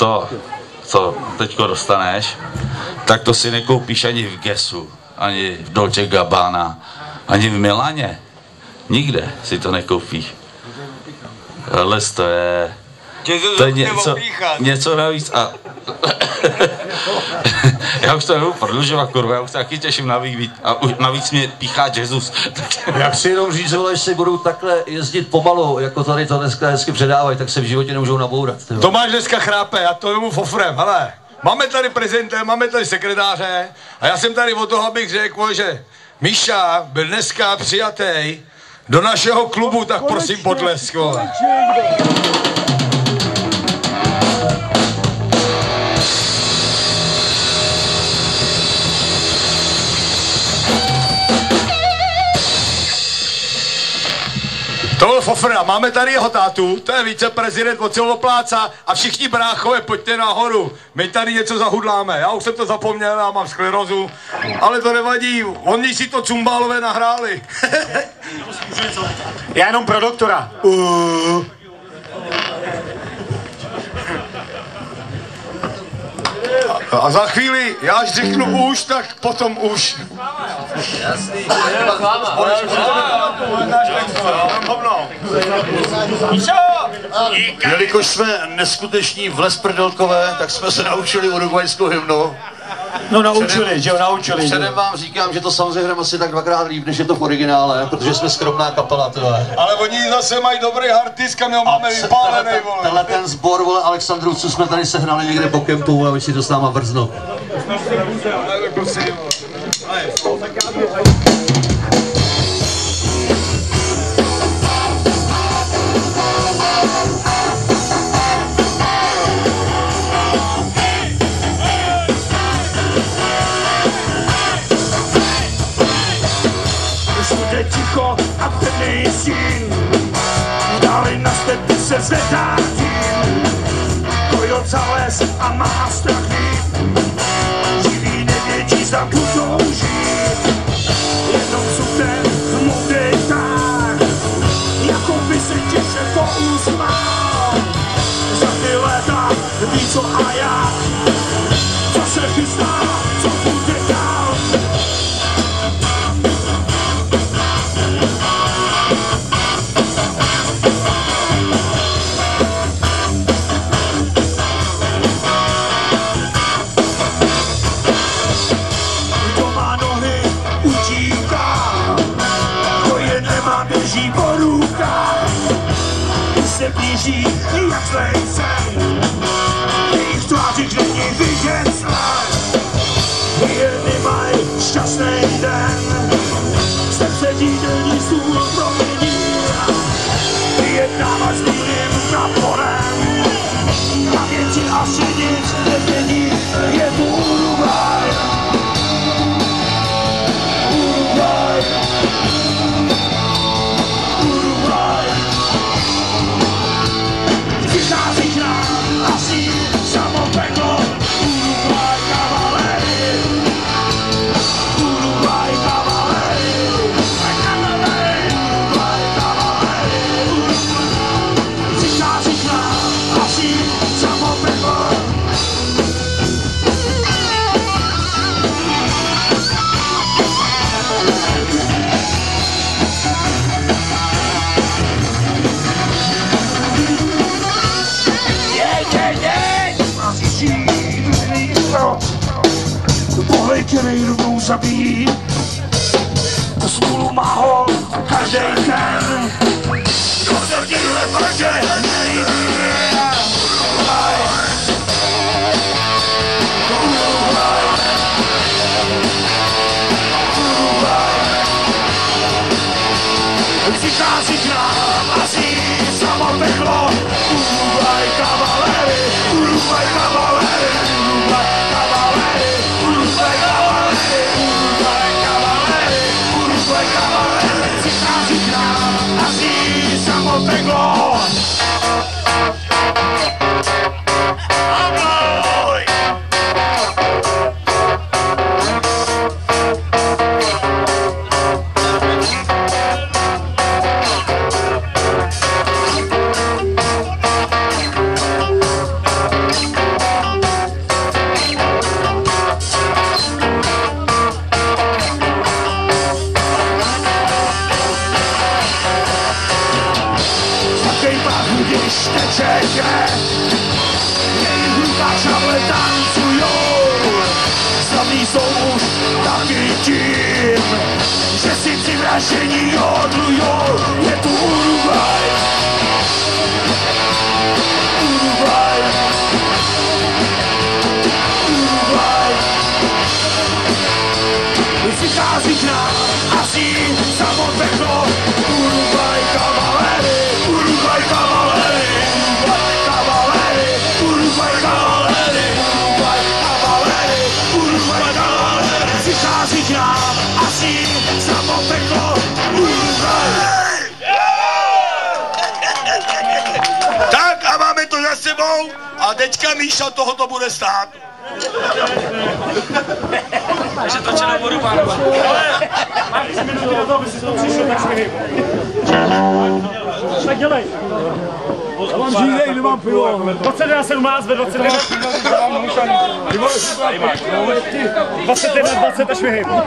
to, co teďko dostaneš, tak to si nekoupíš ani v Guessu, ani v Dolce Gabbana, ani v Milaně. Nikde si to nekoupíš. Ale to je něco navíc a já už to nebudu prodlužovat, kurva, já už se taky těším na výbít a navíc mě píchá Jesus. Já chci jenom říct, že jestli budou takhle jezdit pomalu, jako tady to dneska hezky předávají, tak se v životě nemůžou nabourat. Tomáš dneska chrápe, já to jemu fofrem, hele. Máme tady prezidenta, máme tady sekretáře a já jsem tady o toho, abych řekl, že Míša byl dneska přijatý do našeho klubu, tak prosím potlesk. To byl Fofra, máme tady jeho tátu, to je viceprezident od Silvopláca a všichni bráchové, pojďte nahoru, my tady něco zahudláme, já už jsem to zapomněl, já mám sklerózu, ale to nevadí, oni si to cumbálové nahráli. Já jenom pro doktora. A za chvíli, já až řeknu už, tak potom už. Jasný. Jelikož jsme neskuteční vlesprdelkové, tak jsme se naučili urugvajskou hymnu. No naučili, že jo, naučili. Předem vám říkám, že to samozřejmě hrajeme asi tak dvakrát líp, než je to v originále, protože jsme skromná kapela, tohle. Ale oni zase mají dobrý harddisk a my ho máme vypálený, vole. Tenhle ten sbor, vole, Alexandrovců jsme tady sehnali někde po kempu a už si to s náma vrznou. Ticho a pevnej stín, dále na stepi se zvedá tím, kojoca les a má strachy, živí nevědí, zda budou žít, jednou jsou ten moudej tak, jako by se těše pousmál, za ty léta ví co a jak, co se chystá, co bude dál. Se blíží jak zlej sen, jejich tvářích není vidět sled, jedny mají šťastný den, jsem se dídelní stůl promění, vyjednávat s bílým praporem, na věci asi nic nezmění, je tu Uruguay. Uruguay. Uruguay. Přichází k nám asi samopeklo, Uruguay kavalery, Uruguay kavalery, Uruguay kavalery. Přichází k nám asi samopeklo. Pohlej, který rovnou zabíjí, to smůlu má ho každý den. Kdo se v tíhle brdě nelíbí, Uruguay. Uruguay. Uruguay. Přichází k nám asi samopeklo, Uruguay kavalery, Uruguay kavalery, Uruguay kavalery, Uruguay kavalery, Uruguay kavalery, Uruguay kavalery. Přichází k nám asi samopeklo. šable tancujou. Slavný jsou už taky tím, že si při vražení hodlujou. Je tu Uruguay, Uruguay, Uruguay. Přichází k nám a zní samo peklo. Uruguay kavalery, Uruguay kavalery, Uruguay kavalery, Uruguay kavalery, Uruguay kavalery, Uruguay kavalery. Přichází k nám a zní samo peklo. Uruguay. Tak a máme to za sebou a teďka Míša tohoto bude stát. Takže to čelo budu pánovat. Máš 3 minuty na to, aby si to přišel, tak jsme hejbu. Tak dělej. Já vám řídej, nemám pivo. 21:17 ve 21. 21:20 až mi hejbu.